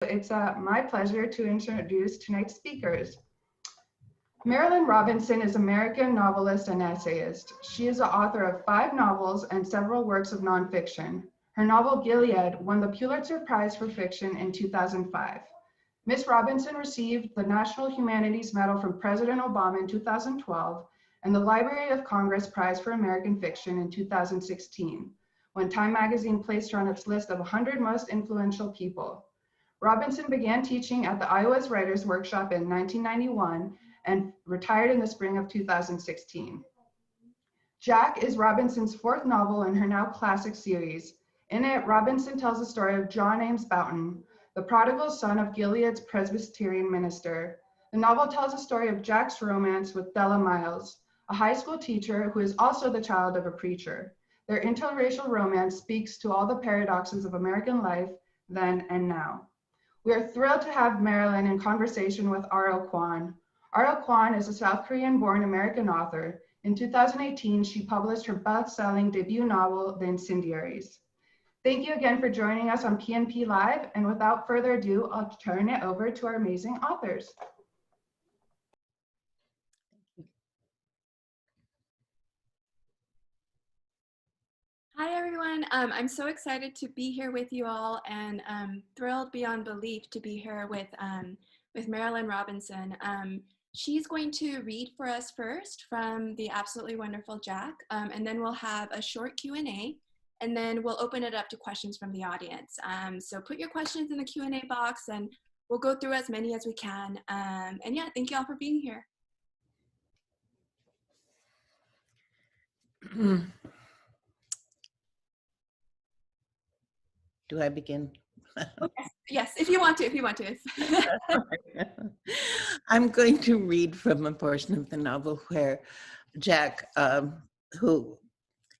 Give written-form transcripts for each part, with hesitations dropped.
It's my pleasure to introduce tonight's speakers. Marilyn Robinson is an American novelist and essayist. She is the author of 5 novels and several works of nonfiction. Her novel Gilead won the Pulitzer Prize for Fiction in 2005. Ms. Robinson received the National Humanities Medal from President Obama in 2012 and the Library of Congress Prize for American Fiction in 2016, when Time magazine placed her on its list of 100 most influential people. Robinson began teaching at the Iowa's Writers' Workshop in 1991 and retired in the spring of 2016. Jack is Robinson's 4th novel in her now classic series. In it, Robinson tells the story of John Ames Boughton, the prodigal son of Gilead's Presbyterian minister. The novel tells the story of Jack's romance with Della Miles, a high school teacher who is also the child of a preacher. Their interracial romance speaks to all the paradoxes of American life then and now. We are thrilled to have Marilyn in conversation with R.L. Kwan. R.L. Kwan is a South Korean-born American author. In 2018, she published her best-selling debut novel, The Incendiaries. Thank you again for joining us on PNP Live, and without further ado, I'll turn it over to our amazing authors. Hi everyone, I'm so excited to be here with you all and thrilled beyond belief to be here with Marilyn Robinson. She's going to read for us first from the absolutely wonderful Jack, and then we'll have a short Q&A, and then we'll open it up to questions from the audience. So put your questions in the Q&A box and we'll go through as many as we can. And yeah, thank you all for being here. Do I begin? Oh, yes, if you want to. I'm going to read from a portion of the novel where Jack,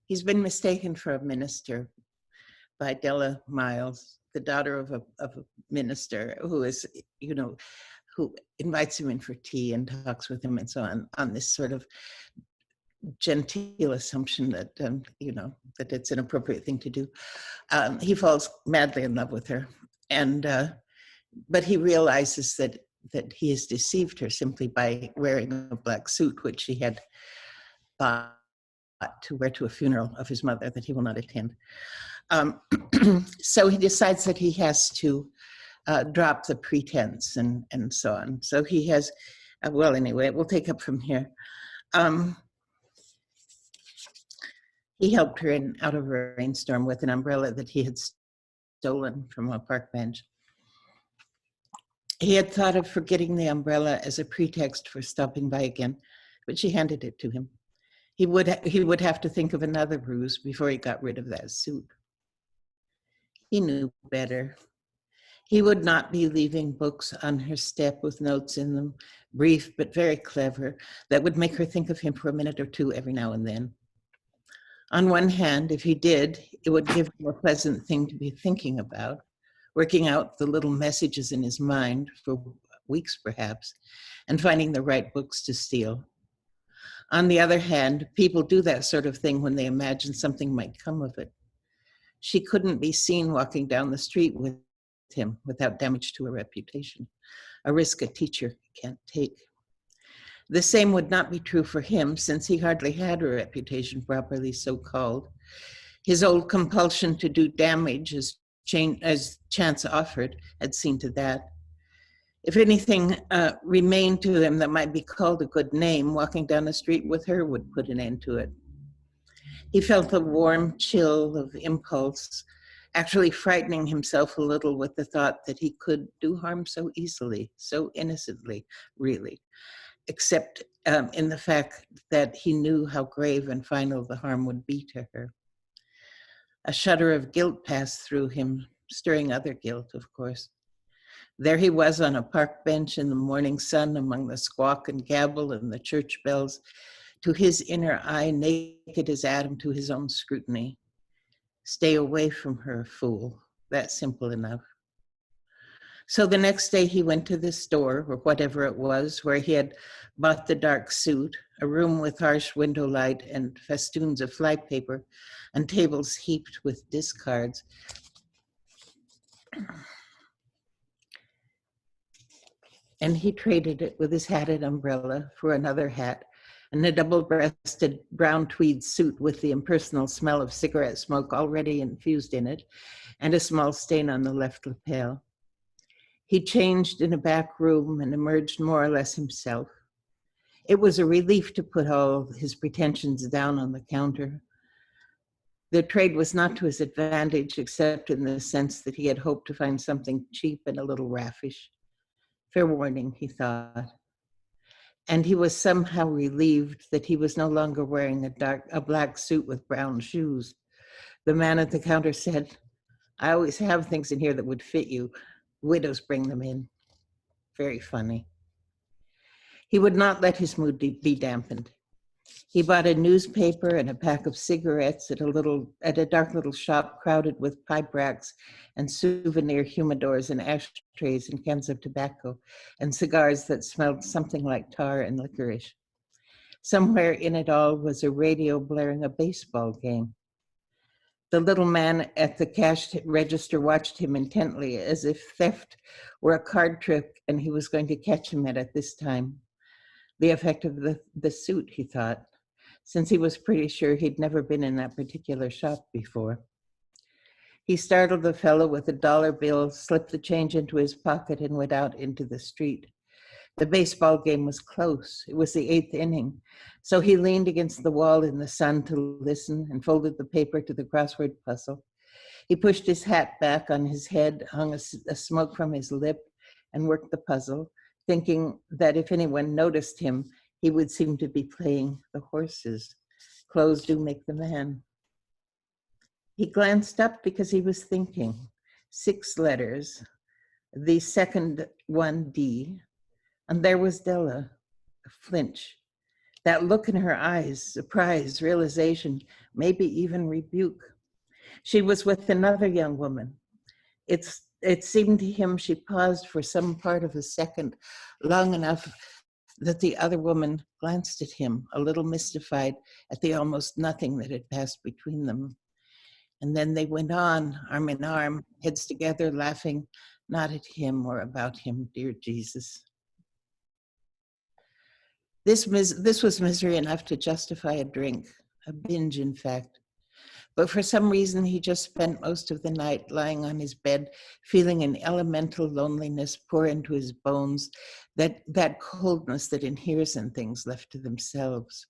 he's been mistaken for a minister by Della Miles, the daughter of a minister who is, who invites him in for tea and talks with him and so on this sort of genteel assumption that, that it's an appropriate thing to do. He falls madly in love with her, and but he realizes that he has deceived her simply by wearing a black suit, which he had bought to wear to a funeral of his mother that he will not attend. So he decides that he has to drop the pretense and so on. So he has, well, anyway, we'll take up from here. He helped her out of a rainstorm with an umbrella that he had stolen from a park bench. He had thought of forgetting the umbrella as a pretext for stopping by again, but she handed it to him. He would have to think of another ruse before he got rid of that suit. He knew better. He would not be leaving books on her step with notes in them, brief but very clever, that would make her think of him for a minute or two every now and then. On one hand, if he did, it would give him a pleasant thing to be thinking about, working out the little messages in his mind for weeks perhaps, and finding the right books to steal. On the other hand, people do that sort of thing when they imagine something might come of it. She couldn't be seen walking down the street with him without damage to her reputation, a risk a teacher can't take. The same would not be true for him, since he hardly had a reputation properly so called. His old compulsion to do damage as chance offered had seen to that. If anything remained to him that might be called a good name, walking down the street with her would put an end to it. He felt the warm chill of impulse, actually frightening himself a little with the thought that he could do harm so easily, so innocently, really, except in the fact that he knew how grave and final the harm would be to her. A shudder of guilt passed through him, stirring other guilt, of course. There he was on a park bench in the morning sun among the squawk and gabble and the church bells, to his inner eye naked as Adam to his own scrutiny. Stay away from her, fool. That's simple enough. So the next day he went to the store, or whatever it was, where he had bought the dark suit, a room with harsh window light and festoons of flypaper, and tables heaped with discards. and he traded it with his hatted umbrella for another hat and a double-breasted brown tweed suit with the impersonal smell of cigarette smoke already infused in it, and a small stain on the left lapel. He changed in a back room and emerged more or less himself. It was a relief to put all his pretensions down on the counter. The trade was not to his advantage, except in the sense that he had hoped to find something cheap and a little raffish. Fair warning, he thought. And he was somehow relieved that he was no longer wearing a black suit with brown shoes. The man at the counter said, "I always have things in here that would fit you. Widows bring them in." Very funny. He would not let his mood be dampened. He bought a newspaper and a pack of cigarettes at a dark little shop crowded with pipe racks and souvenir humidors and ashtrays and cans of tobacco and cigars that smelled something like tar and licorice. Somewhere in it all was a radio blaring a baseball game. The little man at the cash register watched him intently, as if theft were a card trick and he was going to catch him at it this time. The effect of the suit, he thought, since he was pretty sure he'd never been in that particular shop before. He startled the fellow with a dollar bill, slipped the change into his pocket, and went out into the street. The baseball game was close. It was the 8th inning. So he leaned against the wall in the sun to listen and folded the paper to the crossword puzzle. He pushed his hat back on his head, hung a smoke from his lip, and worked the puzzle, thinking that if anyone noticed him, he would seem to be playing the horses. Clothes do make the man. He glanced up because he was thinking. 6 letters, the second one D, and there was Della, a flinch. That look in her eyes, surprise, realization, maybe even rebuke. She was with another young woman. It seemed to him she paused for some part of a second, long enough that the other woman glanced at him, a little mystified at the almost nothing that had passed between them. And then they went on, arm in arm, heads together, laughing, not at him or about him, dear Jesus. This was misery enough to justify a drink, a binge, in fact. But for some reason, he just spent most of the night lying on his bed, feeling an elemental loneliness pour into his bones, that coldness that inheres in things left to themselves.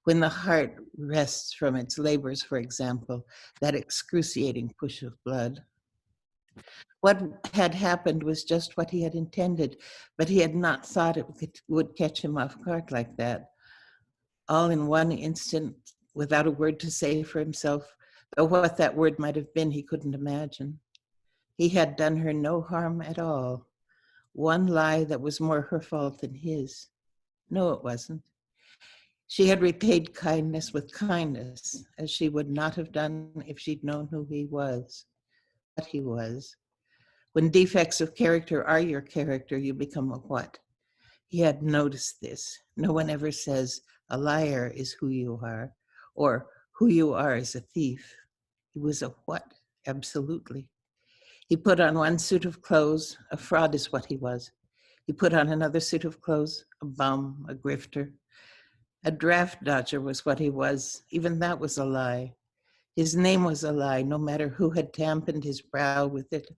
When the heart rests from its labors, for example, that excruciating push of blood. What had happened was just what he had intended, but he had not thought it would catch him off guard like that. All in one instant, without a word to say for himself, though what that word might have been, he couldn't imagine. He had done her no harm at all. One lie that was more her fault than his. No, it wasn't. She had repaid kindness with kindness, as she would not have done if she'd known who he was, what he was. When defects of character are your character, you become a what? He had noticed this. No one ever says, a liar is who you are, or who you are is a thief. He was a what? Absolutely. He put on one suit of clothes. A fraud is what he was. He put on another suit of clothes. A bum, a grifter. A draft dodger was what he was. Even that was a lie. His name was a lie, no matter who had dampened his brow with it.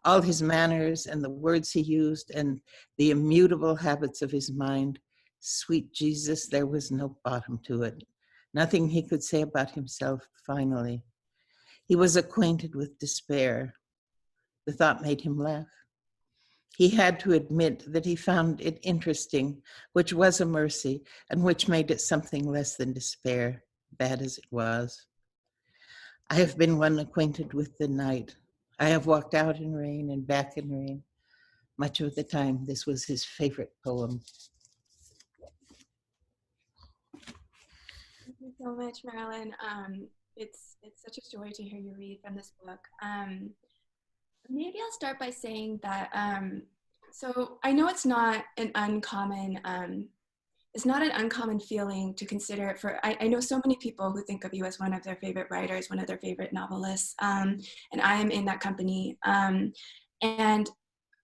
All his manners and the words he used and the immutable habits of his mind. Sweet Jesus, there was no bottom to it. Nothing he could say about himself, finally. He was acquainted with despair. The thought made him laugh. He had to admit that he found it interesting, which was a mercy, and which made it something less than despair, bad as it was. I have been one acquainted with the night. I have walked out in rain and back in rain. Much of the time, this was his favorite poem. Thank you so much, Marilyn. It's such a joy to hear you read from this book. Maybe I'll start by saying that, so I know it's not an uncommon feeling to consider for, I know so many people who think of you as one of their favorite writers, one of their favorite novelists, and I am in that company. And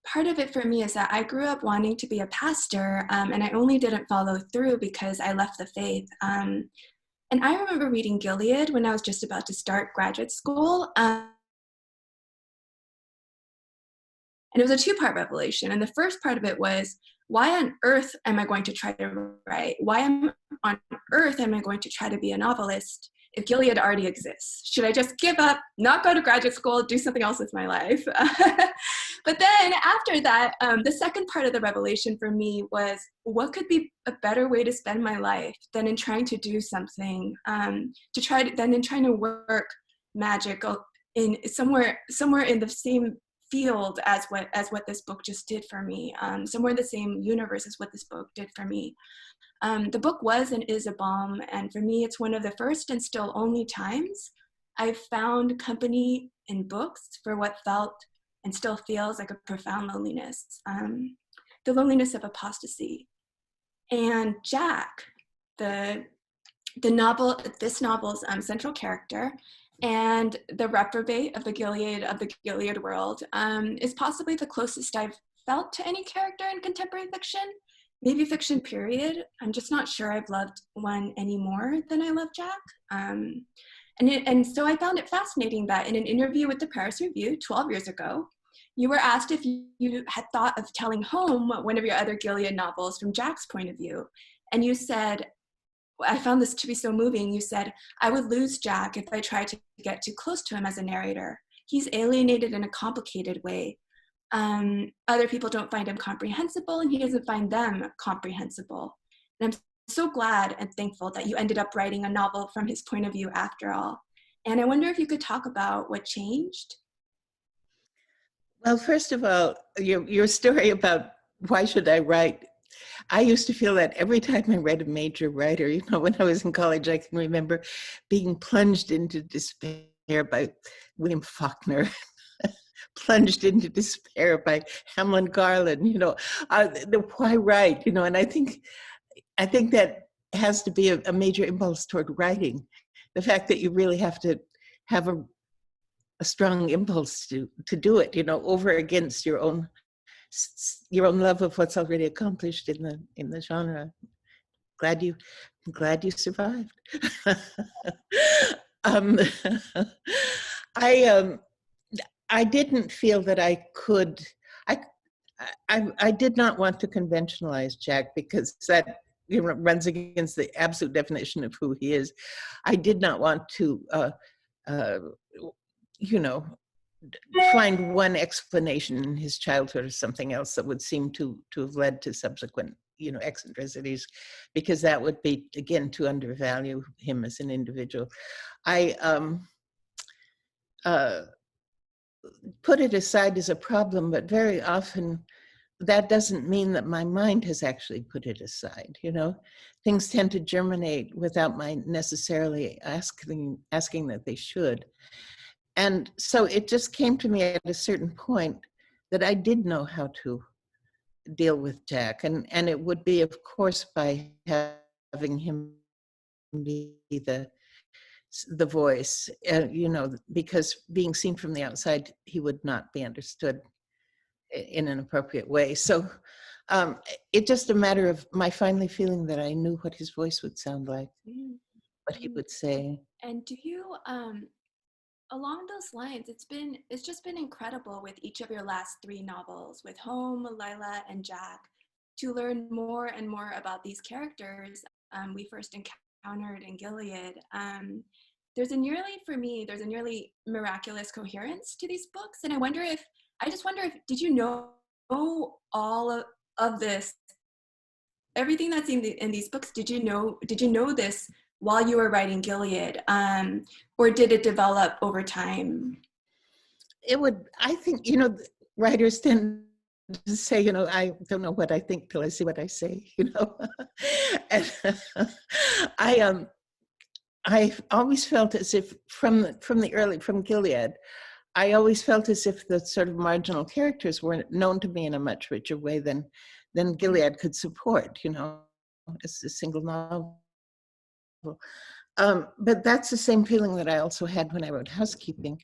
part of it for me is that I grew up wanting to be a pastor, and I only didn't follow through because I left the faith. And I remember reading Gilead when I was just about to start graduate school. And it was a two-part revelation. And the first part of it was, why on earth am I going to try to write? Why on earth am I going to try to be a novelist if Gilead already exists? Should I just give up, not go to graduate school, do something else with my life? But then after that, the second part of the revelation for me was, what could be a better way to spend my life than in trying to do something, than in trying to work magic in somewhere in the same field as what this book just did for me, somewhere in the same universe as what this book did for me. The book was and is a balm, and for me it's one of the first and still only times I've found company in books for what felt and still feels like a profound loneliness, the loneliness of apostasy. And Jack, this novel's central character, and the reprobate of the Gilead world, is possibly the closest I've felt to any character in contemporary fiction, maybe fiction period. I'm just not sure I've loved one any more than I love Jack. And so I found it fascinating that in an interview with the Paris Review 12 years ago, you were asked if you had thought of telling home one of your other Gilead novels from Jack's point of view. And you said, I found this to be so moving. You said, I would lose Jack if I tried to get too close to him as a narrator. He's alienated in a complicated way. Other people don't find him comprehensible, and he doesn't find them comprehensible. And I'm so glad and thankful that you ended up writing a novel from his point of view after all. And I wonder if you could talk about what changed. Well, first of all, your story about why should I write, I used to feel that every time I read a major writer. You know, when I was in college, I can remember being plunged into despair by William Faulkner, plunged into despair by Hamlin Garland. You know, why write? You know, and I think that has to be a major impulse toward writing. The fact that you really have to have a strong impulse to do it. You know, over against your own love of what's already accomplished in the genre. Glad you survived. I didn't feel that I could. I did not want to conventionalize Jack, because that, you know, runs against the absolute definition of who he is. I did not want to you know, find one explanation in his childhood or something else that would seem to have led to subsequent, you know, eccentricities, because that would be, again, to undervalue him as an individual. I put it aside as a problem, but very often that doesn't mean that my mind has actually put it aside. You know, things tend to germinate without my necessarily asking that they should. And so it just came to me at a certain point that I did know how to deal with Jack. And it would be, of course, by having him be the voice, you know, because being seen from the outside, he would not be understood in an appropriate way. So it's just a matter of my finally feeling that I knew what his voice would sound like, what he would say. And do you, along those lines, it's just been incredible with each of your last three novels, with Home, Lila, and Jack, to learn more and more about these characters we first encountered in Gilead. There's a nearly miraculous coherence to these books, and I just wonder if did you know all of this, everything that's in these books? Did you know this while you were writing Gilead, or did it develop over time? I think, you know, writers tend to say, you know, I don't know what I think till I see what I say, you know. And I always felt as if from Gilead, I always felt as if the sort of marginal characters were known to me in a much richer way than Gilead could support, you know, as a single novel. But that's the same feeling that I also had when I wrote Housekeeping.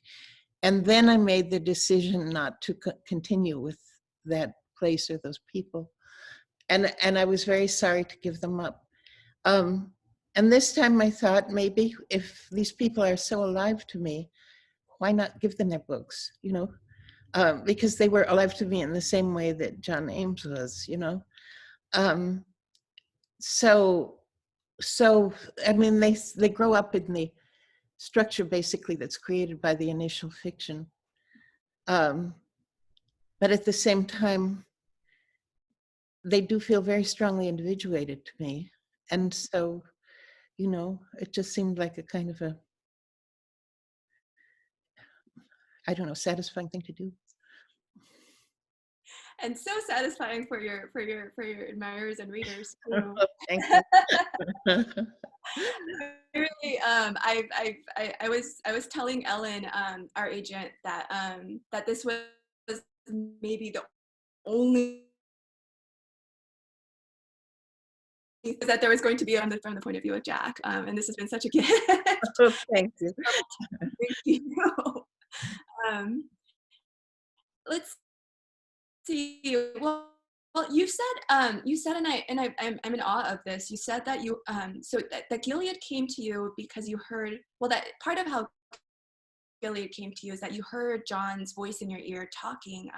And then I made the decision not to continue with that place or those people. And I was very sorry to give them up. And this time I thought, maybe if these people are so alive to me, why not give them their books, you know? Because they were alive to me in the same way that John Ames was, you know? Um, so I mean, they grow up in the structure basically that's created by the initial fiction. But at the same time, they do feel very strongly individuated to me. And so, you know, it just seemed like a kind of a, I don't know, satisfying thing to do. And so satisfying for your admirers and readers too. Thank you. Really, I was telling Ellen, our agent, that that this was maybe the only that there was going to be from the point of view of Jack, and this has been such a gift. Oh, thank you. Thank you. Let's see. Well, you said, and I'm in awe of this. You said that you so that Gilead came to you because you heard, well, that part of how Gilead came to you is that you heard John's voice in your ear talking.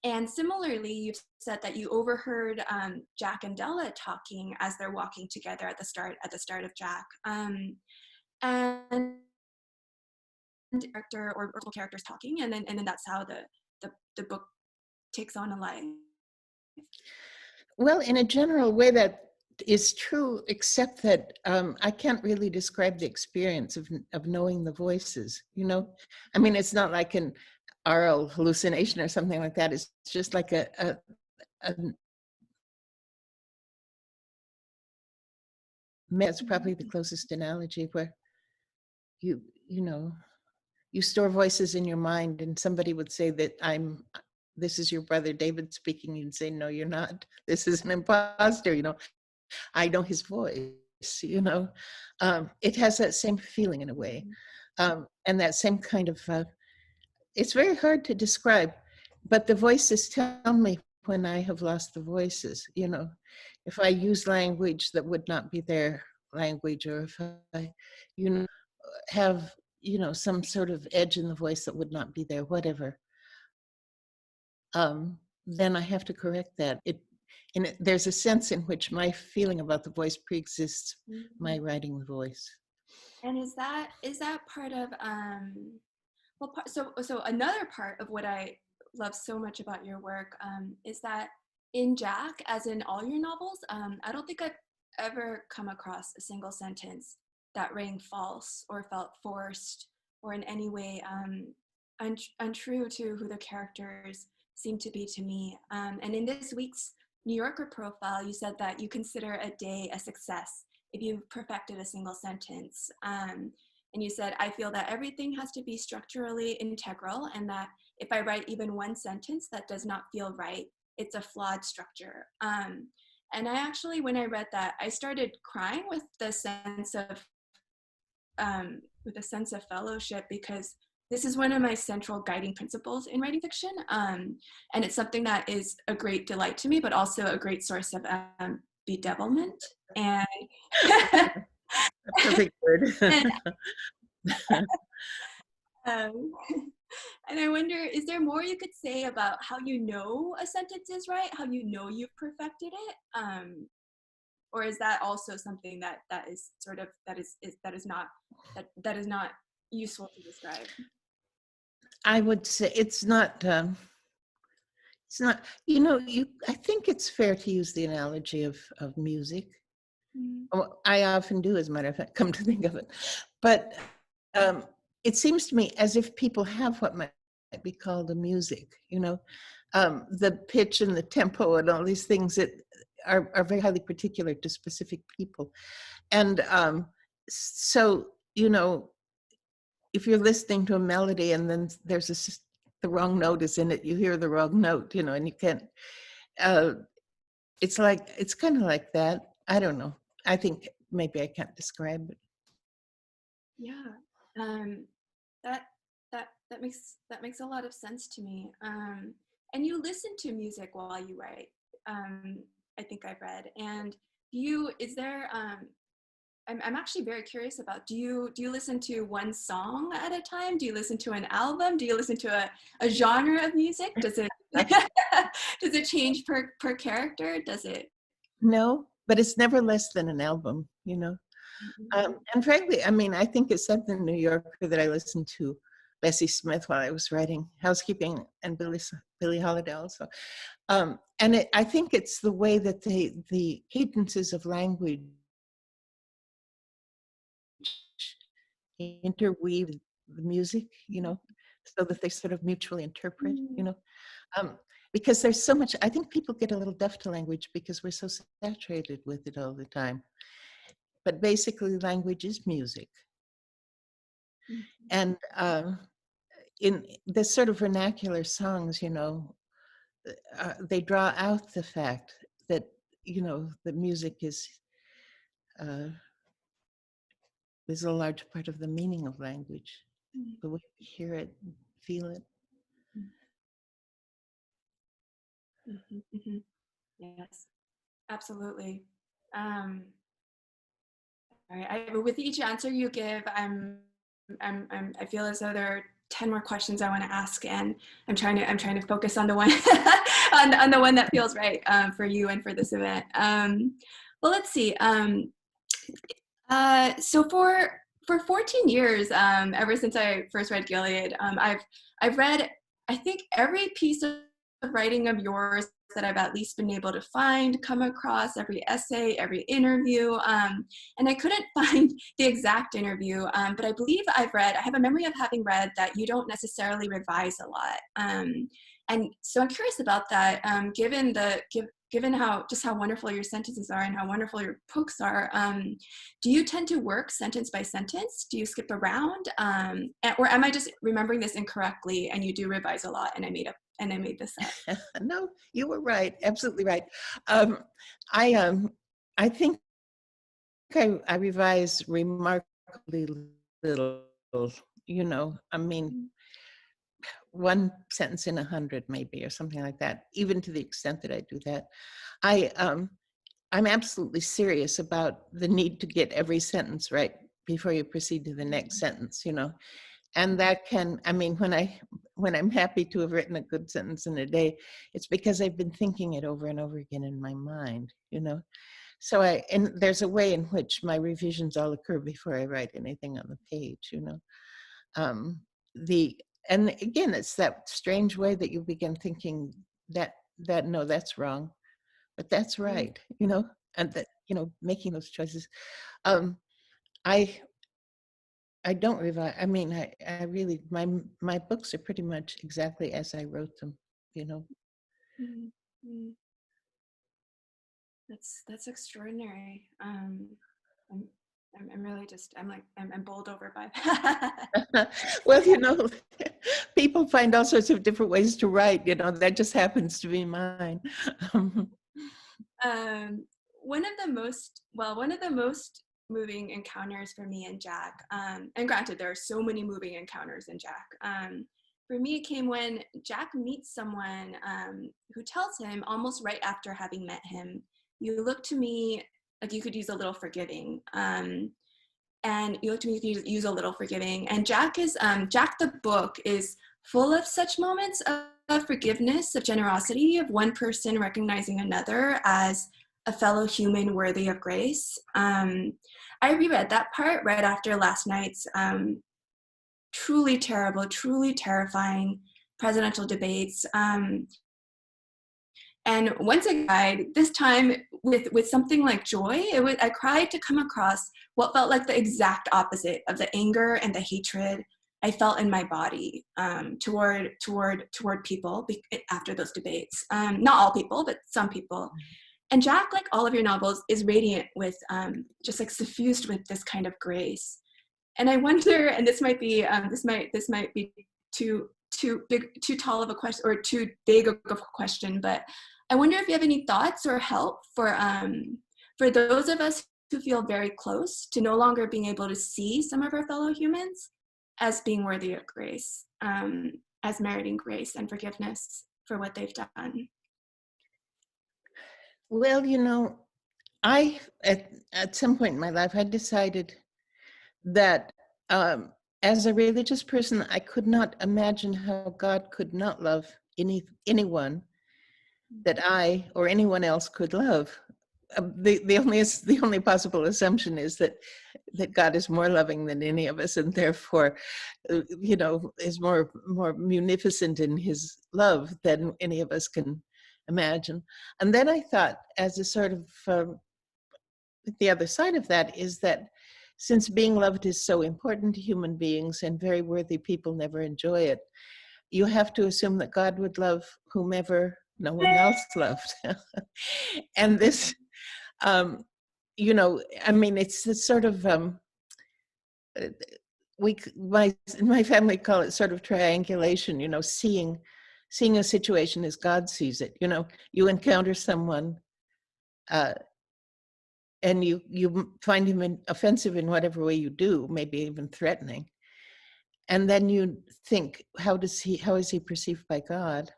And similarly, you've said that you overheard Jack and Della talking as they're walking together at the start of Jack. And character or characters talking, and then that's how the book takes on a life. Well, in a general way, that is true, except that I can't really describe the experience of knowing the voices, you know? I mean, it's not like an oral hallucination or something like that. It's just like it's probably the closest analogy, where you know, you store voices in your mind, and somebody would say that this is your brother David speaking. You'd say, no, you're not. This is an imposter, you know. I know his voice, you know. It has that same feeling in a way. And that same kind of, it's very hard to describe, but the voices tell me when I have lost the voices, you know. If I use language that would not be their language, or if I, you know, have, you know, some sort of edge in the voice that would not be there, whatever, then I have to correct that. There's a sense in which my feeling about the voice preexists my writing the voice. And is that part of well, so another part of what I love so much about your work is that in Jack, as in all your novels, I don't think I've ever come across a single sentence that rang false or felt forced or in any way untrue to who the characters seem to be to me. And in this week's New Yorker profile, you said that you consider a day a success if you've perfected a single sentence. And you said, I feel that everything has to be structurally integral, and that if I write even one sentence that does not feel right, it's a flawed structure. And I actually, when I read that, I started crying with the sense of fellowship, because this is one of my central guiding principles in writing fiction. And it's something that is a great delight to me, but also a great source of bedevilment. And Perfect word. And I wonder, is there more you could say about how you know a sentence is right, how you know you've perfected it? Or is that also something that is sort of that is not useful to describe? I would say it's not, you know, I think it's fair to use the analogy of music. Oh, I often do, as a matter of fact, come to think of it. But it seems to me as if people have what might be called a music, you know, the pitch and the tempo and all these things that are very highly particular to specific people. And so, you know, if you're listening to a melody and then there's the wrong note is in it, you hear the wrong note, you know, and you can't, it's kind of like that. I don't know. I think maybe I can't describe it. Yeah, that makes a lot of sense to me. and you listen to music while you write. I think I've read. And is there, I'm actually very curious about, do you listen to one song at a time? Do you listen to an album? Do you listen to a genre of music? Does it, does it change per character? Does it? No, but it's never less than an album, you know. And frankly, I mean, I think it's something in New Yorker that I listened to Bessie Smith while I was writing Housekeeping, and Billie Holiday also. And I think it's the way that the cadences of language interweave the music, you know, so that they sort of mutually interpret, you know. Because there's so much, I think people get a little deaf to language because we're so saturated with it all the time. But basically, language is music. And in this sort of vernacular songs, you know, they draw out the fact that, you know, the music is a large part of the meaning of language, the way we hear it, feel it. Yes, absolutely. All right. With each answer you give, I feel as though there are 10 more questions I want to ask, and I'm trying to focus on the one on the one that feels right for you and for this event. Well, let's see. So for 14 years, ever since I first read Gilead, I've read, I think, every piece of writing of yours that I've at least been able to come across, every essay, every interview, and I couldn't find the exact interview, but I believe I have a memory of having read that you don't necessarily revise a lot, and so I'm curious about that, given how wonderful your sentences are and how wonderful your books are. Do you tend to work sentence by sentence? Do you skip around, or am I just remembering this incorrectly and you do revise a lot and I made this up? No, you were right, absolutely right. I think I revise remarkably little, you know. I mean, one sentence in 100 maybe, or something like that, even to the extent that I do that. I'm absolutely serious about the need to get every sentence right before you proceed to the next sentence, you know. And that can, I mean, when I'm happy to have written a good sentence in a day, it's because I've been thinking it over and over again in my mind, you know. So and there's a way in which my revisions all occur before I write anything on the page, you know. And again, it's that strange way that you begin thinking that no, that's wrong, but that's right, you know, and that, you know, making those choices. I don't revise. I mean, I really, my books are pretty much exactly as I wrote them, you know. That's extraordinary. I'm really just, I'm bowled over by that. Well, you know, people find all sorts of different ways to write, you know, that just happens to be mine. One of the most moving encounters for me and Jack, and granted, there are so many moving encounters in Jack. For me, it came when Jack meets someone who tells him almost right after having met him, you look to me like you could use a little forgiving. And you look to me like you could use a little forgiving. And Jack the book is full of such moments of forgiveness, of generosity, of one person recognizing another as a fellow human worthy of grace. I reread that part right after last night's truly terrible, truly terrifying presidential debates. And once I cried, this time with something like joy. I cried to come across what felt like the exact opposite of the anger and the hatred I felt in my body toward people after those debates. Not all people, but some people. And Jack, like all of your novels, is radiant with just like suffused with this kind of grace. And I wonder, and this might be too tall of a question or too big of a question, but I wonder if you have any thoughts or help for those of us who feel very close to no longer being able to see some of our fellow humans as being worthy of grace, as meriting grace and forgiveness. for what they've done? Well, I at some point in my life, I decided that as a religious person, I could not imagine how God could not love anyone that I or anyone else could love. The only possible assumption is that God is more loving than any of us, and therefore, is more munificent in His love than any of us can imagine. And then I thought, as a sort of the other side of that is that since being loved is so important to human beings and very worthy people never enjoy it, you have to assume that God would love whomever no one else loved. And this, it's a sort of, my family call it sort of triangulation, seeing a situation as God sees it. You encounter someone and you find him offensive in whatever way you do, maybe even threatening. And then you think, how is he perceived by God?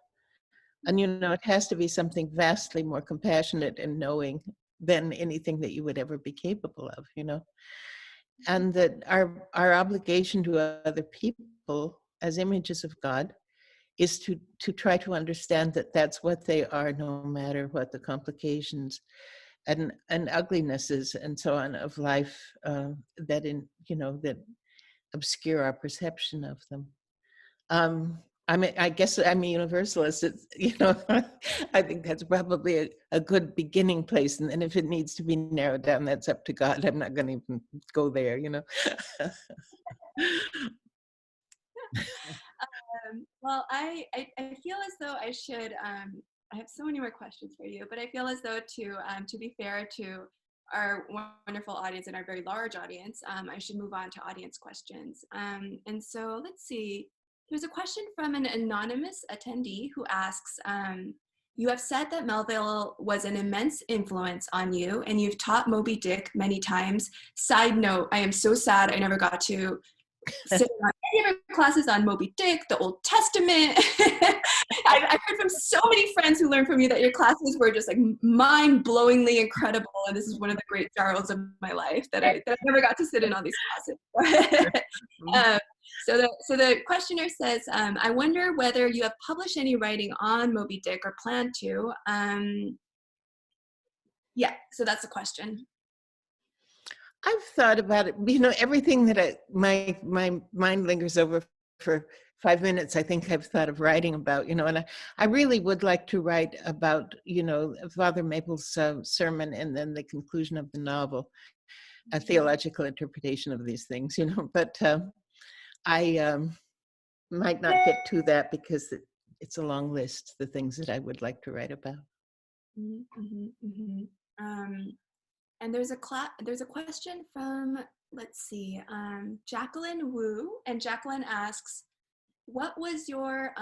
And, it has to be something vastly more compassionate and knowing than anything that you would ever be capable of, And that our obligation to other people as images of God is to try to understand that that's what they are, no matter what the complications and uglinesses and so on of life that obscure our perception of them. I guess I'm a universalist. It's, I think that's probably a good beginning place. And then if it needs to be narrowed down, that's up to God. I'm not going to even go there, Well, I feel as though I should, I have so many more questions for you, but I feel as though to be fair to our wonderful audience and our very large audience, I should move on to audience questions. And so let's see. There's a question from an anonymous attendee who asks, you have said that Melville was an immense influence on you, and you've taught Moby Dick many times. Side note, I am so sad I never got to sit on any of your classes on Moby Dick, the Old Testament. I've heard from so many friends who learned from you that your classes were just like mind-blowingly incredible, and this is one of the great sorrows of my life that I never got to sit in on these classes. So the questioner says, I wonder whether you have published any writing on Moby Dick or plan to. Yeah, so that's the question. I've thought about it. Everything that my mind lingers over for 5 minutes, I think I've thought of writing about, and I really would like to write about, Father Maple's sermon and then the conclusion of the novel, a theological interpretation of these things, but I might not get to that because it's a long list, the things that I would like to write about. Mm-hmm, mm-hmm. And there's a question from, let's see, Jacqueline Wu, and Jacqueline asks, what was your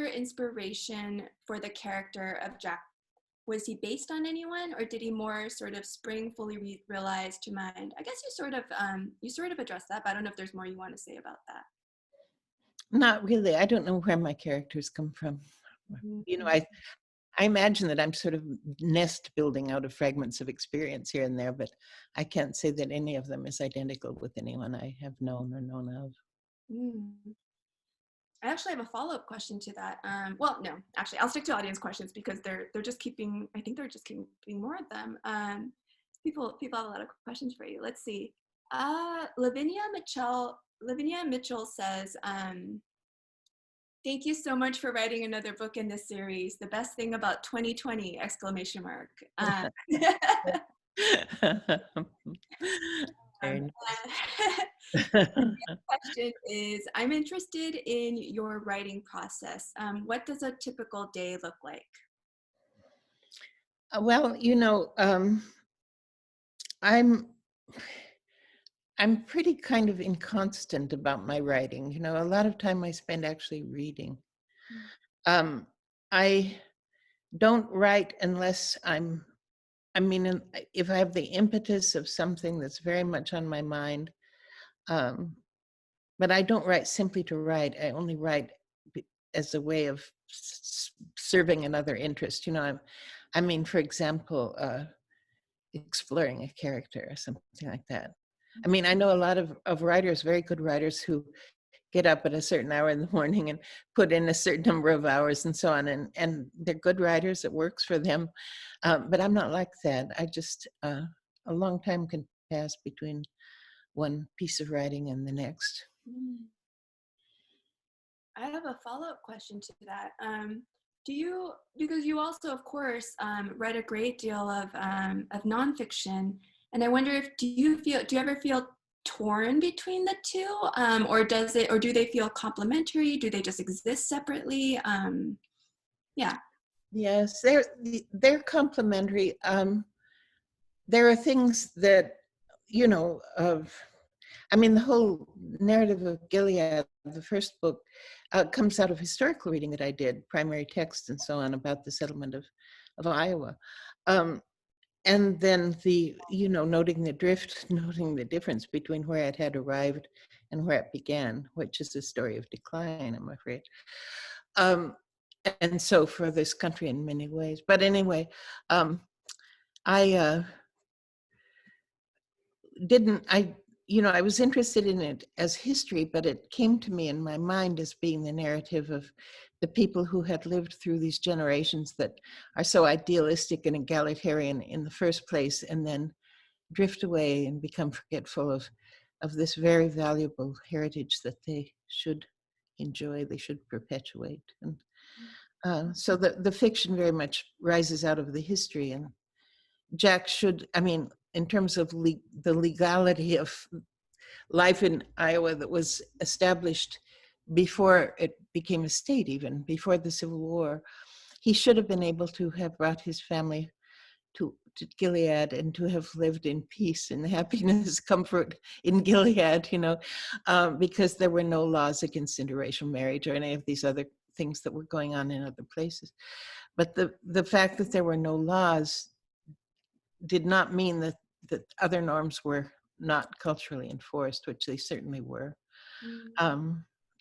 inspiration for the character of Jack? Was he based on anyone, or did he more sort of spring fully realized to mind? I guess you sort of addressed that, but I don't know if there's more you want to say about that. Not really. I don't know where my characters come from. Mm-hmm. I imagine that I'm sort of nest building out of fragments of experience here and there, but I can't say that any of them is identical with anyone I have known or known of. I actually have a follow-up question to that. Well, no, actually, I'll stick to audience questions because they're just keeping. I think they're just keeping more of them. People have a lot of questions for you. Let's see. Lavinia Mitchell says, thank you so much for writing another book in this series. The best thing about 2020! Exclamation mark. Very nice. The question is, I'm interested in your writing process. What does a typical day look like? Well, I'm pretty kind of inconstant about my writing. A lot of time I spend actually reading. I don't write unless if I have the impetus of something that's very much on my mind, but I don't write simply to write. I only write as a way of serving another interest. You know, I mean, for example, exploring a character or something like that. I mean, I know a lot of writers, very good writers, who get up at a certain hour in the morning and put in a certain number of hours and so on. And they're good writers, it works for them. But I'm not like that. I just, a long time can pass between one piece of writing and the next. I have a follow-up question to that. Do you, because you also, of course, read a great deal of nonfiction, and I wonder if, do you ever feel torn between the two, or do they feel complementary? Do they just exist separately? Yeah. Yes, they're complementary. There are things that, you know, I mean, the whole narrative of Gilead, the first book, comes out of historical reading that I did, primary text and so on, about the settlement of Iowa. And then noting the drift, noting the difference between where it had arrived and where it began, which is a story of decline, I'm afraid. And so for this country in many ways. But anyway, I was interested in it as history, but it came to me in my mind as being the narrative of the people who had lived through these generations that are so idealistic and egalitarian in the first place, and then drift away and become forgetful of this very valuable heritage that they should enjoy, they should perpetuate. And so the fiction very much rises out of the history, and Jack should, I mean, in terms of the legality of life in Iowa that was established before it became a state, even before the Civil War, he should have been able to have brought his family to Gilead and to have lived in peace and happiness, comfort in Gilead, because there were no laws against interracial marriage or any of these other things that were going on in other places. But the fact that there were no laws did not mean that other norms were not culturally enforced, which they certainly were.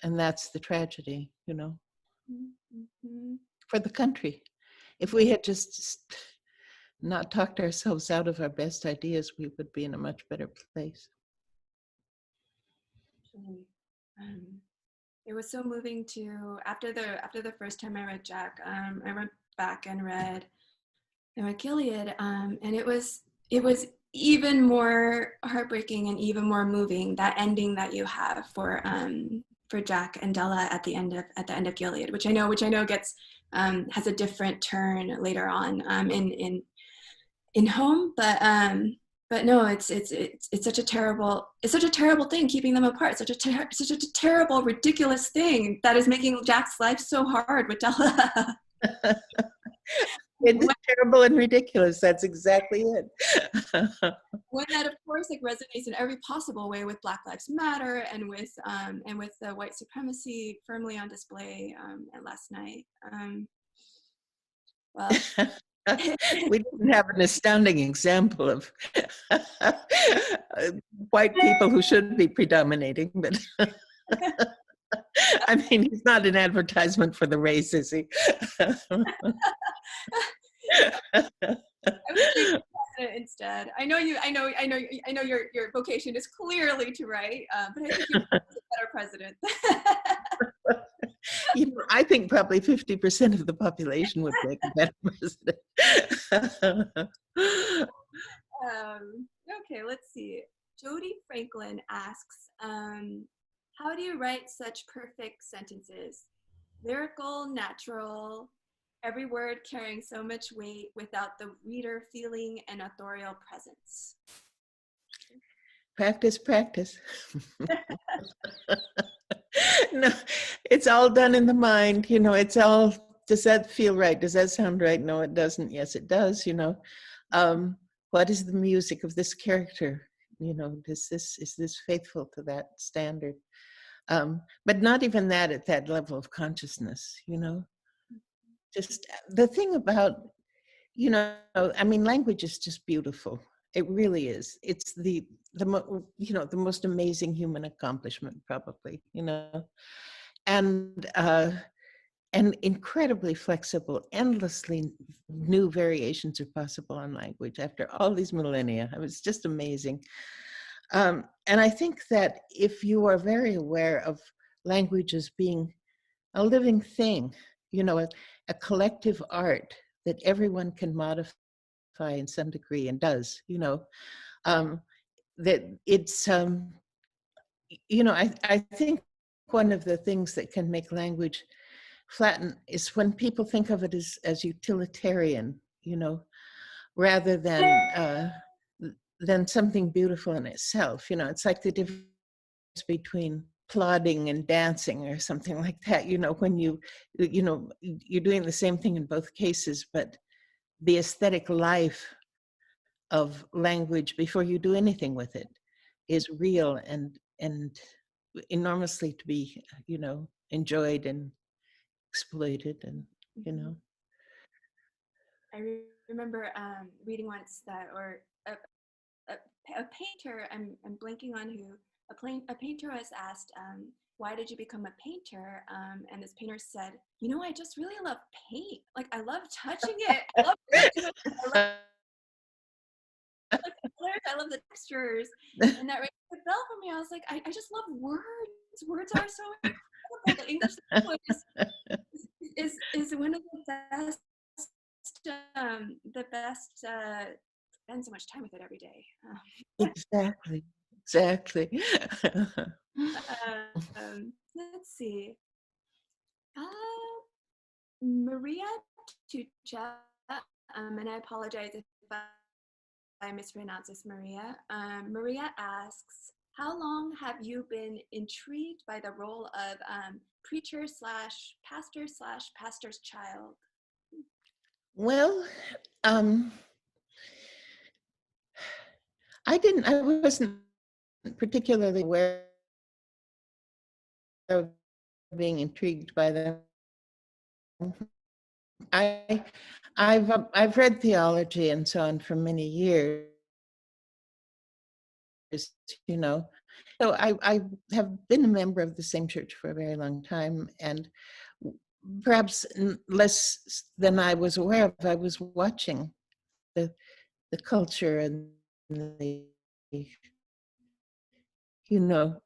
And that's the tragedy, for the country. If we had just not talked ourselves out of our best ideas, we would be in a much better place. It was so moving to, after the first time I read Jack, I went back and read Gilead, and it was even more heartbreaking and even more moving, that ending that you have for Jack and Della at the end of Gilead, which I know gets has a different turn later on in Home, but no, it's such a terrible thing, keeping them apart, such a terrible, ridiculous thing that is making Jack's life so hard with Della. It's terrible and ridiculous. That's exactly it. When that, of course, resonates in every possible way with Black Lives Matter and with the white supremacy firmly on display last night. Well, we didn't have an astounding example of white people who should be predominating, but I mean, he's not an advertisement for the race, is he? I was thinking president instead. I know your vocation is clearly to write, but I think you're a better president. I think probably 50% of the population would make a better president. Okay, let's see. Jody Franklin asks, how do you write such perfect sentences? Lyrical, natural, every word carrying so much weight without the reader feeling an authorial presence. Practice. No, it's all done in the mind, it's all, does that feel right? Does that sound right? No, it doesn't. Yes, it does, What is the music of this character? Is this faithful to that standard? But not even that at that level of consciousness, Just the thing about, I mean, language is just beautiful. It really is. It's the most amazing human accomplishment, probably, And and incredibly flexible. Endlessly new variations are possible on language after all these millennia. It was just amazing. And I think that if you are very aware of language as being a living thing, you know, a collective art that everyone can modify in some degree and does, you know, that it's, you know, I think one of the things that can make language flatten is when people think of it as utilitarian, you know, rather than something beautiful in itself. You know, it's like the difference between plodding and dancing or something like that. You know, when you know, you're doing the same thing in both cases, but the aesthetic life of language before you do anything with it is real and enormously to be, you know, enjoyed and exploited, and you know. I remember reading once that, or a painter, I'm blanking on who, a painter was asked, why did you become a painter? And this painter said, you know, I just really love paint. Like, I love touching it. I love working with it. I love the colors. I love the textures. And that really fell for me. I was like, I just love words. Words are so incredible. The English language is one of the best, spend so much time with it every day. Exactly. Let's see. Maria Tucha, and I apologize if I mispronounce this, Maria. Maria asks, how long have you been intrigued by the role of preacher slash pastor slash pastor's child? Well, I wasn't particularly aware of being intrigued by them. I've read theology and so on for many years, you know. So I have been a member of the same church for a very long time, and perhaps less than I was aware of, I was watching the culture and the, you know,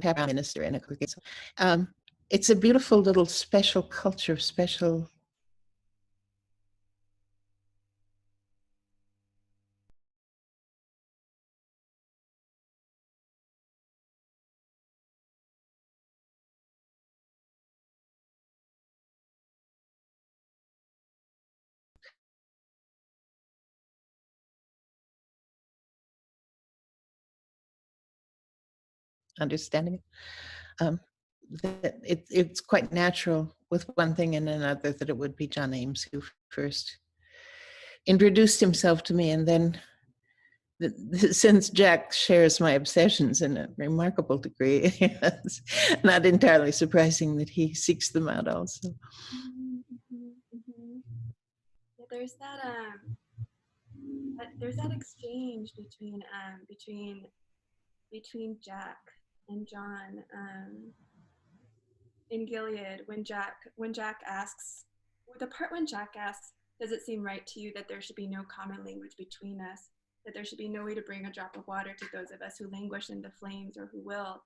minister in a congregation. It's a beautiful little special culture, special. Understanding that it's quite natural with one thing and another that it would be John Ames who first introduced himself to me, and then since Jack shares my obsessions in a remarkable degree, it's not entirely surprising that he seeks them out also. Yeah, there's that exchange between Jack and John in Gilead, when Jack asks, the part when Jack asks, does it seem right to you that there should be no common language between us, that there should be no way to bring a drop of water to those of us who languish in the flames or who will?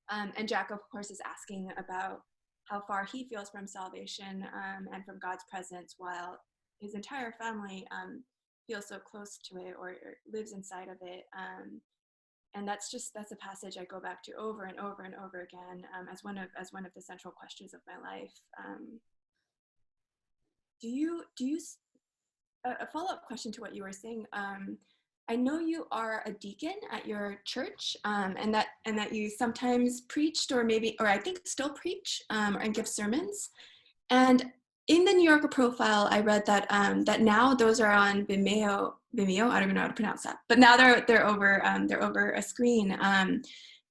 And Jack, of course, is asking about how far he feels from salvation and from God's presence, while his entire family feels so close to it or lives inside of it. And that's a passage I go back to over and over and over again as one of the central questions of my life. Do you a follow-up question to what you were saying? I know you are a deacon at your church, and that you sometimes preached, or I think still preach, and give sermons. And in the New Yorker profile, I read that that now those are on Vimeo. I don't even know how to pronounce that, but now they're over a screen. And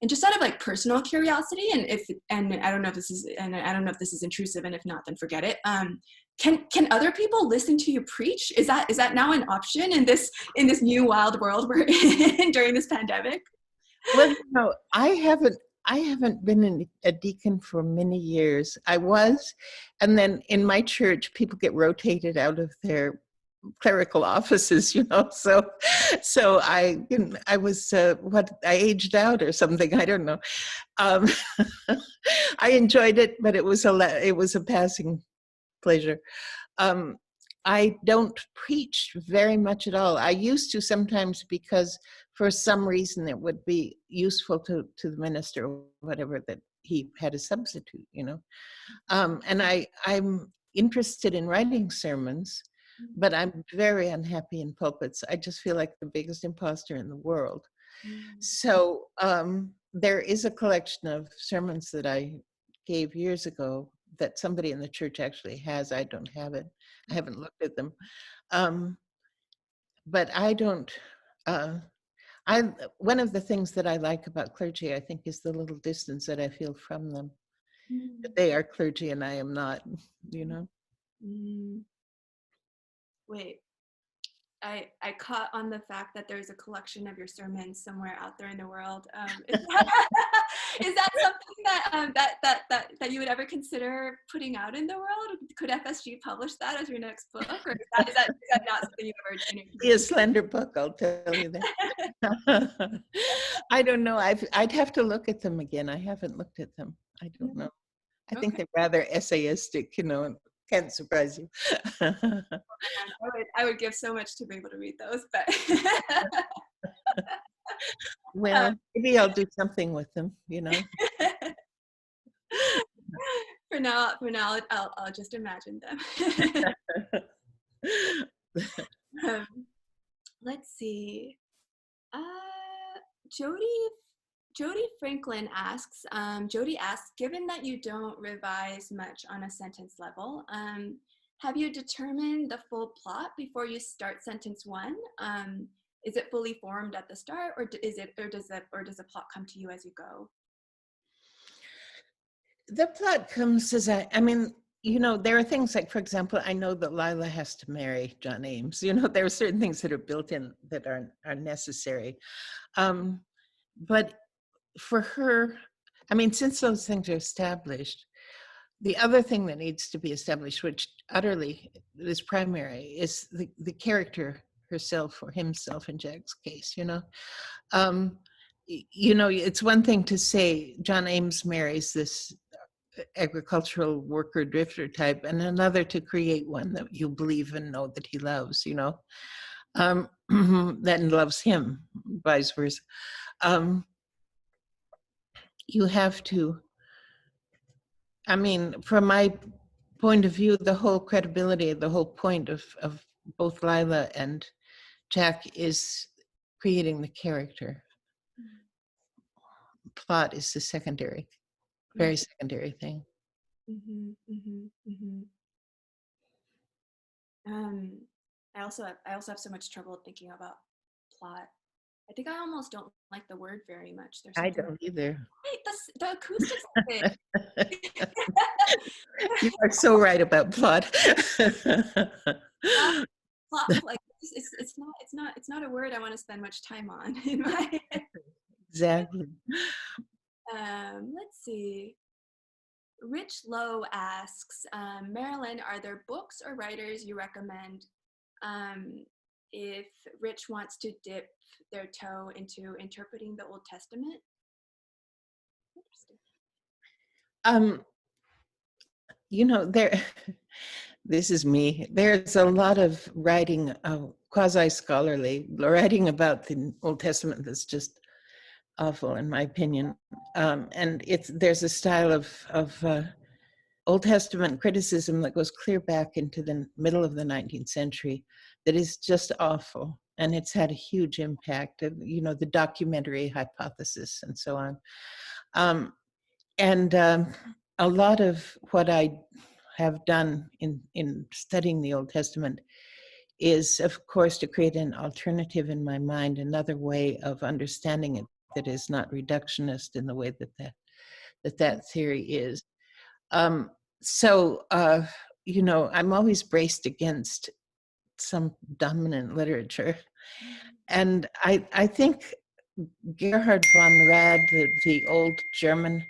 just out of like personal curiosity, and I don't know if this is intrusive, and if not, then forget it. Can other people listen to you preach? Is that now an option in this new wild world we're in during this pandemic? Well, no, I haven't I haven't been a deacon for many years. I was, and then in my church, people get rotated out of their clerical offices, so I was I aged out or something. I don't know. Um, I enjoyed it, but it was a passing pleasure. I don't preach very much at all. I used to sometimes because for some reason it would be useful to the minister or whatever that he had a substitute, And I'm interested in writing sermons, but I'm very unhappy in pulpits. I just feel like the biggest imposter in the world. So there is a collection of sermons that I gave years ago that somebody in the church actually has. I don't have it. I haven't looked at them. But I don't, one of the things that I like about clergy, I think, is the little distance that I feel from them. That they are clergy and I am not, Wait, I caught on the fact that there's a collection of your sermons somewhere out there in the world. Is that something that you would ever consider putting out in the world? Could FSG publish that as your next book, or is that not something you've ever entertained? Be a slender book, I'll tell you that. I don't know. I'd have to look at them again. I haven't looked at them. I don't know. I think they're rather essayistic, and can't surprise you. I would give so much to be able to read those, but well, maybe I'll do something with them, For now, I'll just imagine them. Let's see. Jody Franklin asks, Jody asks, given that you don't revise much on a sentence level, have you determined the full plot before you start sentence one? Is it fully formed at the start, or does the plot come to you as you go? The plot comes as there are things like, for example, I know that Lila has to marry John Ames. There are certain things that are built in that are necessary. But for her, since those things are established, the other thing that needs to be established, which utterly is primary, is the character herself or himself in Jack's case, it's one thing to say John Ames marries this agricultural worker drifter type, and another to create one that you believe and know that he loves, that loves him, vice versa. You have to, from my point of view, the whole credibility, the whole point of both Lila and Jack is creating the character. Plot is the secondary, very secondary thing. I also have so much trouble thinking about plot. I think I almost don't like the word very much. I don't either. Wait, the acoustics of it. You are so right about plot. Plot, like it's not a word I want to spend much time on in my head. Exactly. Let's see. Rich Lowe asks, Marilyn, are there books or writers you recommend if Rich wants to dip their toe into interpreting the Old Testament? Interesting. This is me. There's a lot of writing, quasi-scholarly writing about the Old Testament that's just awful, in my opinion. And there's a style of Old Testament criticism that goes clear back into the middle of the 19th century that is just awful. And it's had a huge impact of, the documentary hypothesis and so on. A lot of what I have done in studying the Old Testament is, of course, to create an alternative in my mind, another way of understanding it that is not reductionist in the way that theory is. So, I'm always braced against some dominant literature. And I think Gerhard von Rad, the old German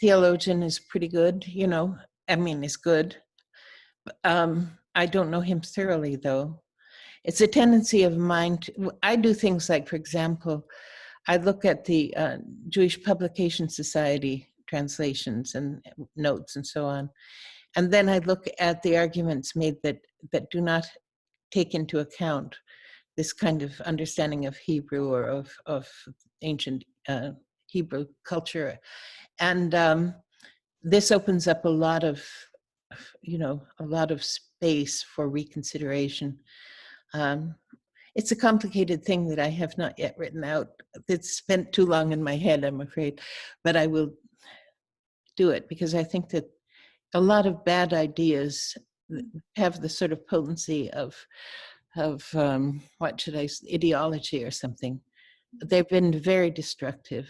theologian, is pretty good, you know. I mean, is good. I don't know him thoroughly, though. It's a tendency of mine. I do things like, for example, I look at the Jewish Publication Society translations and notes and so on. And then I look at the arguments made that do not take into account this kind of understanding of Hebrew or of ancient Hebrew culture. And this opens up a lot of, a lot of space for reconsideration. It's a complicated thing that I have not yet written out. It's spent too long in my head, I'm afraid, but I will do it because I think that a lot of bad ideas have the sort of potency of what should I say, ideology or something. They've been very destructive.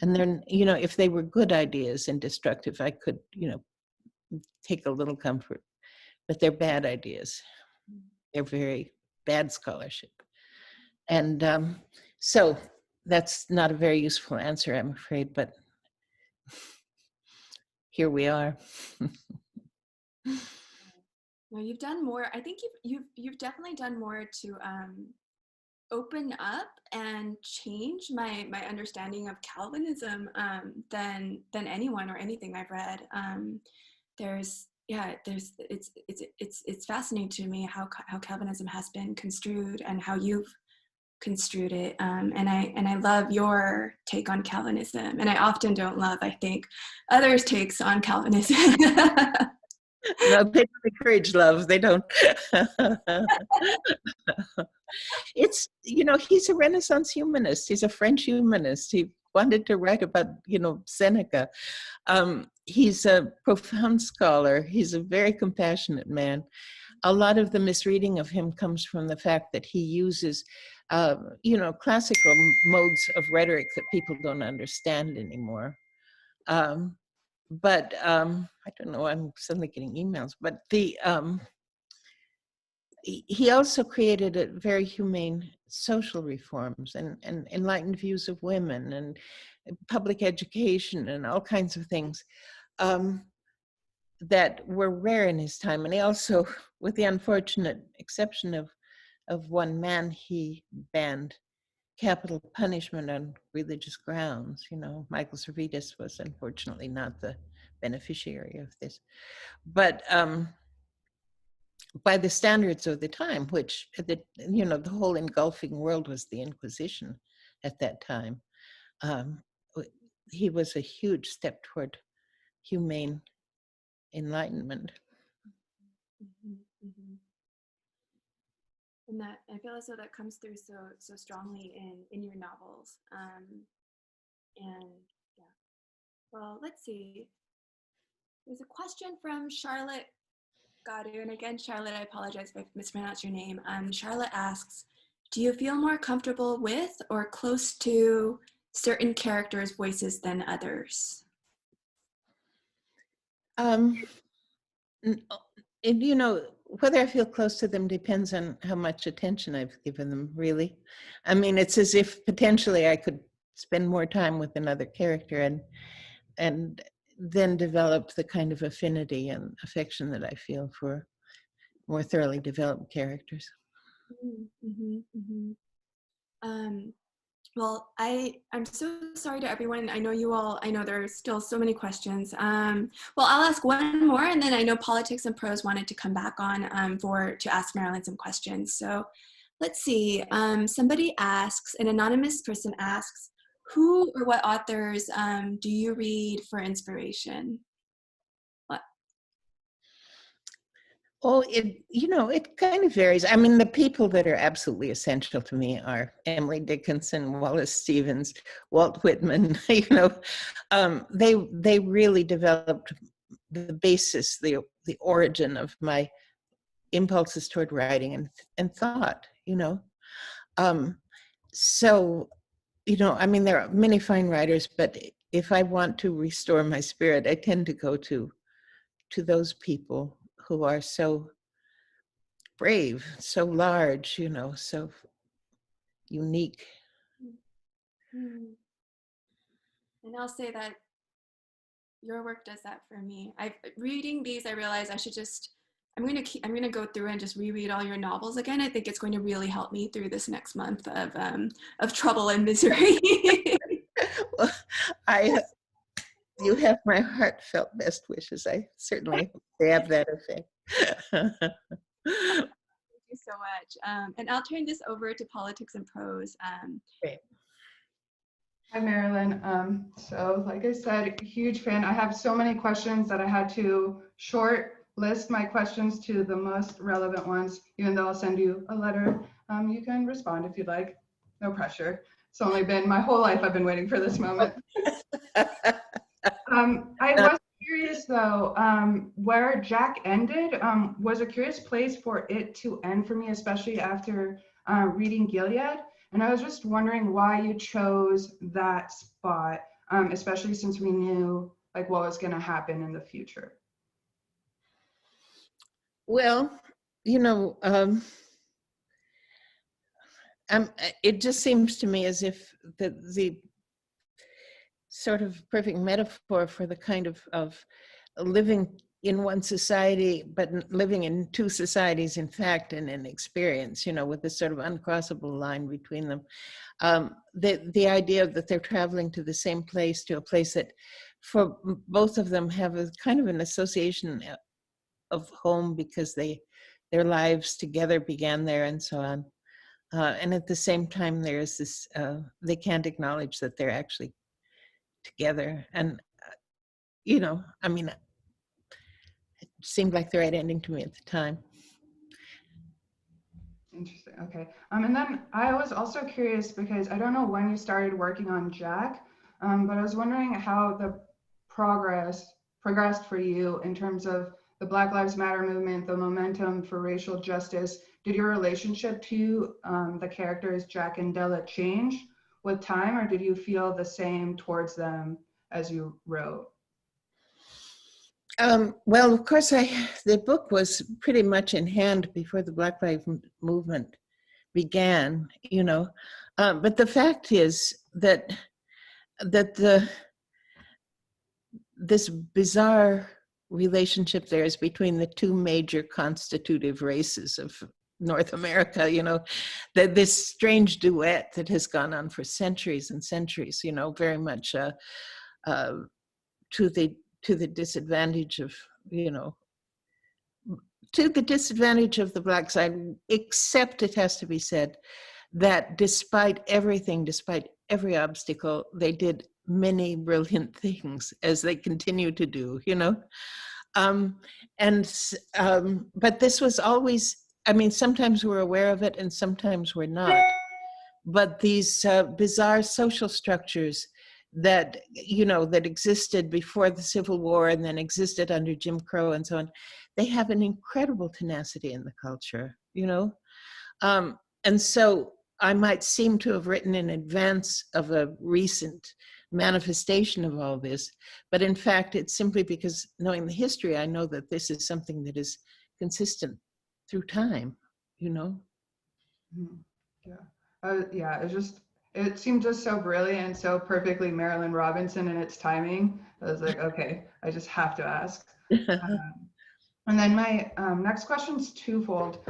And then, if they were good ideas and destructive, I could, take a little comfort. But they're bad ideas. They're very bad scholarship. And so that's not a very useful answer, I'm afraid, but here we are. No, you've done more. I think you've definitely done more to open up and change my understanding of Calvinism than anyone or anything I've read. It's fascinating to me how Calvinism has been construed and how you've construed it, and I love your take on Calvinism, and I often don't love, I think, others' takes on Calvinism. No, they don't encourage love. They don't. It's, he's a Renaissance humanist. He's a French humanist. He wanted to write about, Seneca. He's a profound scholar. He's a very compassionate man. A lot of the misreading of him comes from the fact that he uses, classical modes of rhetoric that people don't understand anymore. But I don't know, I'm suddenly getting emails, but he also created a very humane social reforms and enlightened views of women and public education and all kinds of things that were rare in his time. And he also, with the unfortunate exception of one man, he banned capital punishment on religious grounds. Michael Servetus was unfortunately not the beneficiary of this. But by the standards of the time, which, the whole engulfing world was the Inquisition at that time, he was a huge step toward humane enlightenment. Mm-hmm, mm-hmm. And that, I feel as though that comes through so strongly in your novels. And yeah, well, let's see. There's a question from Charlotte Gadu, and again, Charlotte, I apologize if I mispronounced your name. Charlotte asks, do you feel more comfortable with or close to certain characters' voices than others? Whether I feel close to them depends on how much attention I've given them, really. I mean, it's as if potentially I could spend more time with another character and then develop the kind of affinity and affection that I feel for more thoroughly developed characters. Mm-hmm, mm-hmm. Well, I'm so sorry to everyone. I know there's still so many questions. Well, I'll ask one more, and then I know Politics and Prose wanted to come back on to ask Marilyn some questions. So let's see. Somebody asks, an anonymous person asks, who or what authors do you read for inspiration? What? Oh, it kind of varies. I mean, the people that are absolutely essential to me are Emily Dickinson, Wallace Stevens, Walt Whitman. They really developed the basis, the origin of my impulses toward writing and thought. So, I mean, there are many fine writers, but if I want to restore my spirit, I tend to go to those people who are so brave, so large, so unique. Mm. And I'll say that your work does that for me. Reading these, I realize I'm gonna go through and just reread all your novels again. I think it's going to really help me through this next month of trouble and misery. Well, you have my heartfelt best wishes. I certainly hope they have that effect. Thank you so much. And I'll turn this over to Politics and Prose. Great. Hi, Marilyn. So like I said, huge fan. I have so many questions that I had to short list my questions to the most relevant ones, even though I'll send you a letter. You can respond if you'd like. No pressure. It's only been my whole life I've been waiting for this moment. I was curious though, where Jack ended, was a curious place for it to end for me, especially after reading Gilead. And I was just wondering why you chose that spot, especially since we knew like what was going to happen in the future. Well, you know, it just seems to me as if the sort of perfect metaphor for the kind of living in one society, but living in two societies, in fact, and in experience, you know, with this sort of uncrossable line between them. The idea that they're traveling to the same place, to a place that for both of them have a kind of an association of home because their lives together began there and so on. And at the same time, there's this, they can't acknowledge that they're actually together. And, you know, I mean, it seemed like the right ending to me at the time. Interesting. Okay. And then I was also curious because I don't know when you started working on Jack, but I was wondering how the progressed for you in terms of the Black Lives Matter movement, the momentum for racial justice. Did your relationship to the characters Jack and Della change with time, or did you feel the same towards them as you wrote? Well, of course, the book was pretty much in hand before the Black Lives Movement began, you know. But the fact is that this bizarre relationship there is between the two major constitutive races of North America, you know, that this strange duet that has gone on for centuries and centuries, you know, very much to the disadvantage of, you know, to the disadvantage of the Black side, except it has to be said that despite everything, despite every obstacle, they did many brilliant things, as they continue to do, you know. But this was always, I mean, sometimes we're aware of it and sometimes we're not. But these bizarre social structures that, you know, that existed before the Civil War and then existed under Jim Crow and so on, they have an incredible tenacity in the culture, you know? And so I might seem to have written in advance of a recent manifestation of all this, but in fact, it's simply because knowing the history, I know that this is something that is consistent through time, you know? Mm-hmm. Yeah, it seemed just so brilliant, so perfectly Marilyn Robinson in its timing. I was like, okay, I just have to ask. And then my next question's twofold,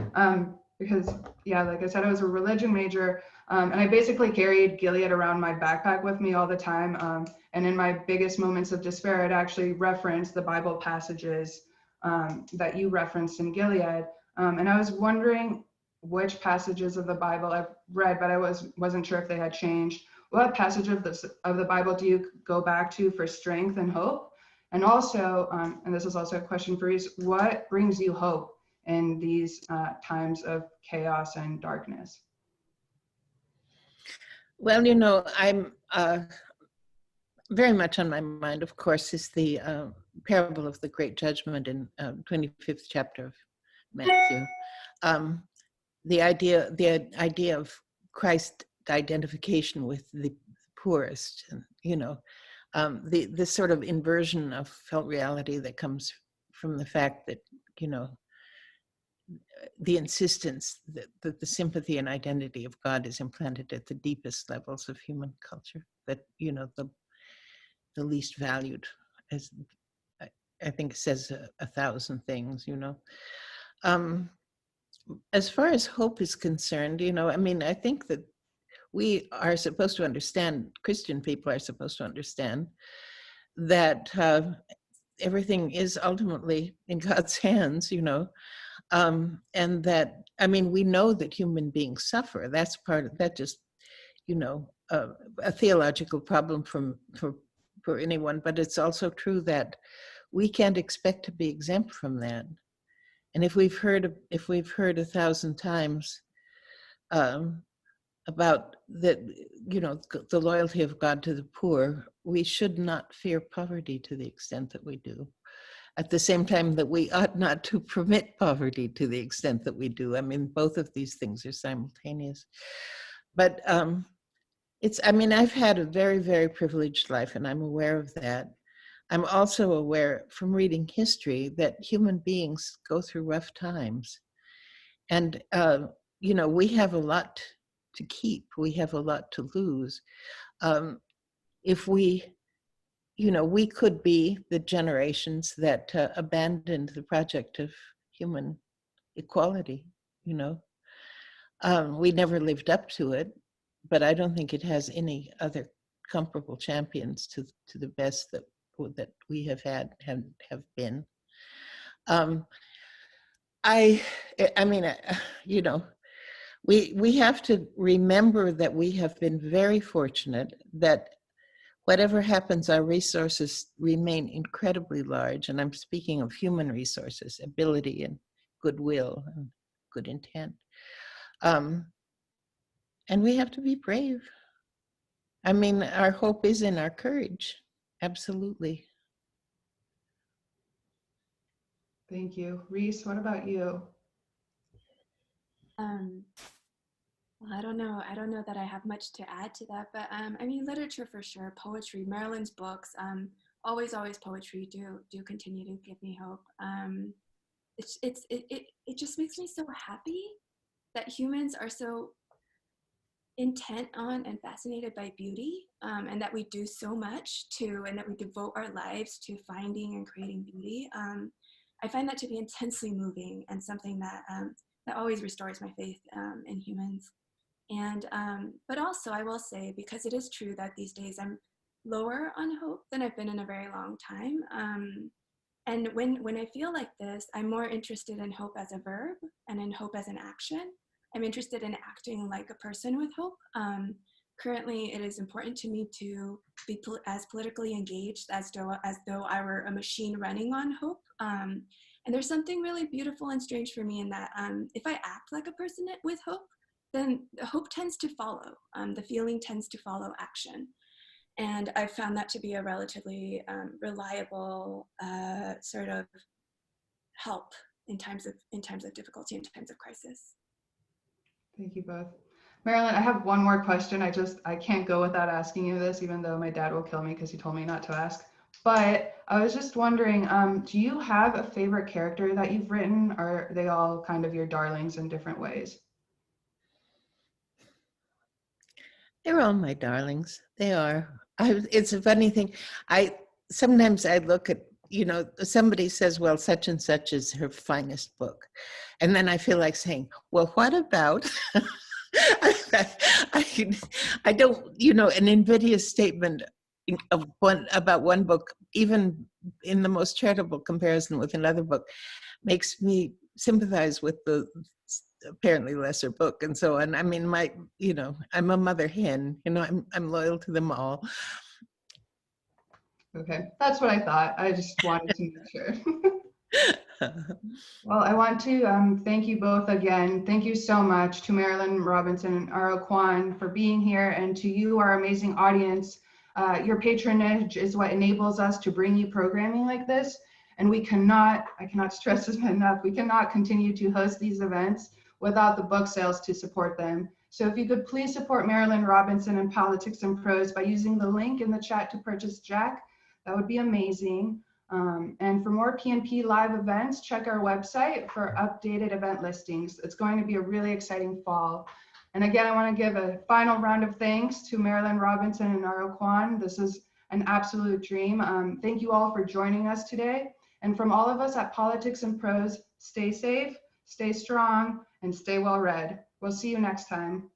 because yeah, like I said, I was a religion major, and I basically carried Gilead around my backpack with me all the time. And in my biggest moments of despair, I'd actually reference the Bible passages that you referenced in Gilead. And I was wondering which passages of the Bible I've read, but I wasn't sure if they had changed. What passage of the Bible do you go back to for strength and hope? And also, and this is also a question for you, what brings you hope in these times of chaos and darkness? Well, you know, I'm very much on my mind, of course, is the parable of the Great Judgment in 25th chapter of Matthew. The idea of Christ's identification with the poorest, and, you know, the sort of inversion of felt reality that comes from the fact that, you know, the insistence that the sympathy and identity of God is implanted at the deepest levels of human culture, that, you know, the least valued, as I think says 1,000 things, you know. As far as hope is concerned, you know, I mean, I think that we are supposed to understand, Christian people are supposed to understand that everything is ultimately in God's hands, you know, and that, I mean, we know that human beings suffer. That's part of that, just, you know, a theological problem for anyone, but it's also true that we can't expect to be exempt from that. And if we've heard 1,000 times about that, you know, the loyalty of God to the poor, we should not fear poverty to the extent that we do. At the same time that we ought not to permit poverty to the extent that we do. I mean, both of these things are simultaneous. But I mean, I've had a very, very privileged life, and I'm aware of that. I'm also aware from reading history that human beings go through rough times. And, you know, we have a lot to keep. We have a lot to lose. If we, you know, we could be the generations that abandoned the project of human equality, you know. We never lived up to it, but I don't think it has any other comparable champions to the best that we have had and have been. I mean, you know, we have to remember that we have been very fortunate that whatever happens, our resources remain incredibly large. And I'm speaking of human resources, ability and goodwill and good intent. And we have to be brave. I mean, our hope is in our courage. Absolutely. Thank you. Reese, what about you? Well, I don't know that I have much to add to that, but I mean, literature for sure, poetry, Marilyn's books, always poetry do continue to give me hope. It just makes me so happy that humans are so intent on and fascinated by beauty, and that we do so much and that we devote our lives to finding and creating beauty. I find that to be intensely moving and something that always restores my faith in humans. And but also I will say, because it is true that these days I'm lower on hope than I've been in a very long time. And when I feel like this, I'm more interested in hope as a verb and in hope as an action. I'm interested in acting like a person with hope. Currently, it is important to me to be as politically engaged as though I were a machine running on hope. And there's something really beautiful and strange for me in that if I act like a person with hope, then the hope tends to follow. The feeling tends to follow action. And I found that to be a relatively reliable sort of help in times of difficulty, in times of crisis. Thank you both. Marilyn, I have one more question. I can't go without asking you this, even though my dad will kill me because he told me not to ask. But I was just wondering, do you have a favorite character that you've written, or are they all kind of your darlings in different ways? They're all my darlings. They are. It's a funny thing. Sometimes I look at, you know, somebody says, well, such and such is her finest book. And then I feel like saying, well, what about, I don't, you know, an invidious statement about one book, even in the most charitable comparison with another book, makes me sympathize with the apparently lesser book and so on. I mean, you know, I'm a mother hen, you know, I'm loyal to them all. Okay, that's what I thought. I just wanted to make sure. Well, I want to thank you both again. Thank you so much to Marilyn Robinson and Aro Kwan for being here, and to you, our amazing audience. Your patronage is what enables us to bring you programming like this, and I cannot stress this enough, we cannot continue to host these events without the book sales to support them. So if you could please support Marilyn Robinson and Politics and Prose by using the link in the chat to purchase Jack, that would be amazing. And for more PNP live events, check our website for updated event listings. It's going to be a really exciting fall. And again, I want to give a final round of thanks to Marilyn Robinson and Naro Kwan. This is an absolute dream. Thank you all for joining us today. And from all of us at Politics and Prose, stay safe, stay strong, and stay well read. We'll see you next time.